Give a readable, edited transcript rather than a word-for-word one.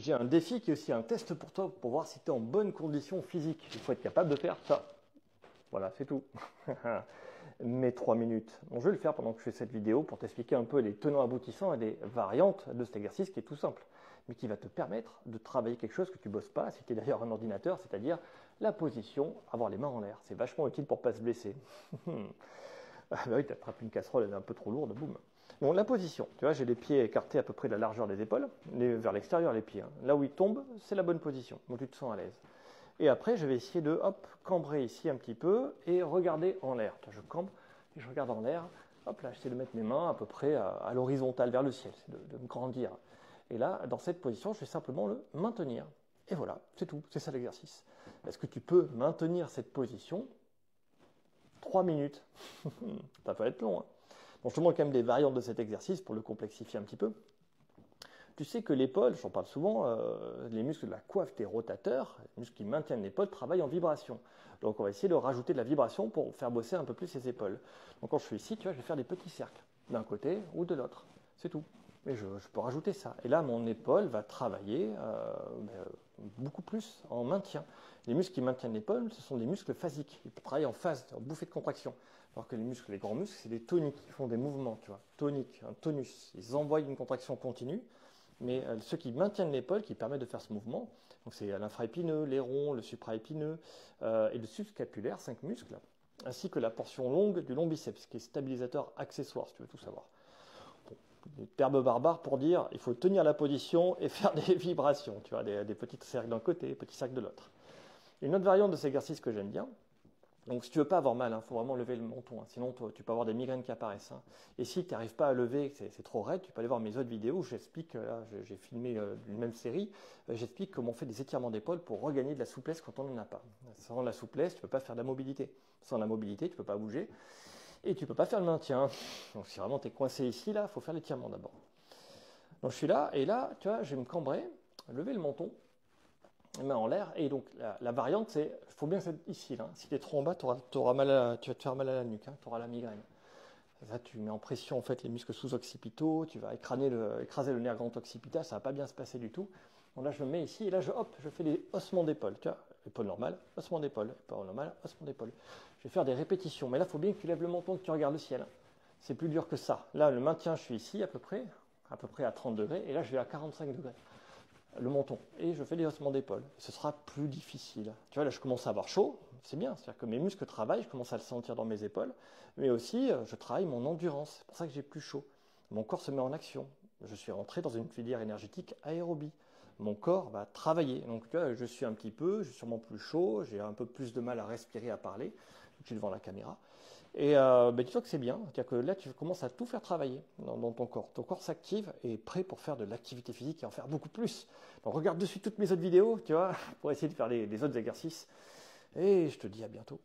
J'ai un défi qui est aussi un test pour toi pour voir si tu es en bonne condition physique. Il faut être capable de faire ça. Voilà, c'est tout. Mes 3 minutes. Bon, je vais le faire pendant que je fais cette vidéo pour t'expliquer un peu les tenants aboutissants et les variantes de cet exercice qui est tout simple, mais qui va te permettre de travailler quelque chose que tu bosses pas si tu es derrière un ordinateur, c'est-à-dire la position, avoir les mains en l'air. C'est vachement utile pour pas se blesser. Ah bah oui, tu attrapes une casserole, elle est un peu trop lourde, boum. Bon, la position, tu vois, j'ai les pieds écartés à peu près de la largeur des épaules, vers l'extérieur les pieds. Hein. Là où ils tombent, c'est la bonne position, donc tu te sens à l'aise. Et après, je vais essayer de cambrer ici un petit peu et regarder en l'air. Je cambre et je regarde en l'air. Hop là, j'essaie de mettre mes mains à peu près à l'horizontale vers le ciel, c'est de me grandir. Et là, dans cette position, je vais simplement le maintenir. Et voilà, c'est tout, c'est ça l'exercice. Est-ce que tu peux maintenir cette position 3 minutes? Ça va être long. Hein. Donc je te montre quand même des variantes de cet exercice pour le complexifier un petit peu. Tu sais que l'épaule, j'en parle souvent, les muscles de la coiffe des rotateurs, les muscles qui maintiennent l'épaule, travaillent en vibration. Donc on va essayer de rajouter de la vibration pour faire bosser un peu plus les épaules. Donc quand je suis ici, tu vois, je vais faire des petits cercles, d'un côté ou de l'autre. C'est tout. Et je peux rajouter ça. Et là, mon épaule va travailler beaucoup plus en maintien. Les muscles qui maintiennent l'épaule, ce sont des muscles phasiques. Ils travaillent en phase, en bouffée de contraction. Alors que les grands muscles, c'est des toniques. Ils font des mouvements, tu vois. Tonique, un tonus. Ils envoient une contraction continue. Mais ceux qui maintiennent l'épaule, qui permettent de faire ce mouvement, donc c'est l'infraépineux, l'éron, le supraépineux et le subscapulaire, 5 muscles, ainsi que la portion longue du long biceps, qui est stabilisateur accessoire, si tu veux tout savoir. Bon, des termes barbares pour dire il faut tenir la position et faire des vibrations, tu vois, des petits cercles d'un côté, des petits cercles de l'autre. Une autre variante de cet exercice que j'aime bien, donc si tu veux pas avoir mal, il faut vraiment lever le menton, hein, sinon tu peux avoir des migraines qui apparaissent. Hein. Et si tu n'arrives pas à lever, c'est trop raide, tu peux aller voir mes autres vidéos où j'explique, là j'ai filmé une même série, j'explique comment on fait des étirements d'épaule pour regagner de la souplesse quand on n'en a pas. Sans la souplesse, tu ne peux pas faire de la mobilité. Sans la mobilité, tu ne peux pas bouger et tu ne peux pas faire le maintien. Donc si vraiment tu es coincé ici, là, il faut faire l'étirement d'abord. Donc je suis là, et là, tu vois, je vais me cambrer, lever le menton, les mains en l'air, et donc la variante c'est, il faut bien que c'est ici, là. Si tu es trop en bas, tu vas te faire mal à la nuque, hein, tu auras la migraine. Là, tu mets en pression en fait les muscles sous-occipitaux, tu vas écraser le nerf grand occipital, ça va pas bien se passer du tout. Donc là, je me mets ici, et là, je fais des ossements d'épaule, tu vois, épaule normale, ossement d'épaule, épaule normale, ossement d'épaule. Je vais faire des répétitions, mais là, il faut bien que tu lèves le menton, que tu regardes le ciel. C'est plus dur que ça. Là, le maintien, je suis ici à peu près à 30 degrés, et là, je vais à 45 degrés. Le menton, et je fais des ossements d'épaule. Ce sera plus difficile. Tu vois, là, je commence à avoir chaud, c'est bien, c'est-à-dire que mes muscles travaillent, je commence à le sentir dans mes épaules, mais aussi, je travaille mon endurance, c'est pour ça que j'ai plus chaud. Mon corps se met en action. Je suis rentré dans une filière énergétique aérobie. Mon corps va travailler. Donc, tu vois, je suis j'ai sûrement plus chaud, j'ai un peu plus de mal à respirer, à parler. Je suis devant la caméra. Et dis-toi que c'est bien, c'est-à-dire que là, tu commences à tout faire travailler dans ton corps. Ton corps s'active et est prêt pour faire de l'activité physique et en faire beaucoup plus. Donc, regarde dessus toutes mes autres vidéos, tu vois, pour essayer de faire les autres exercices. Et je te dis à bientôt.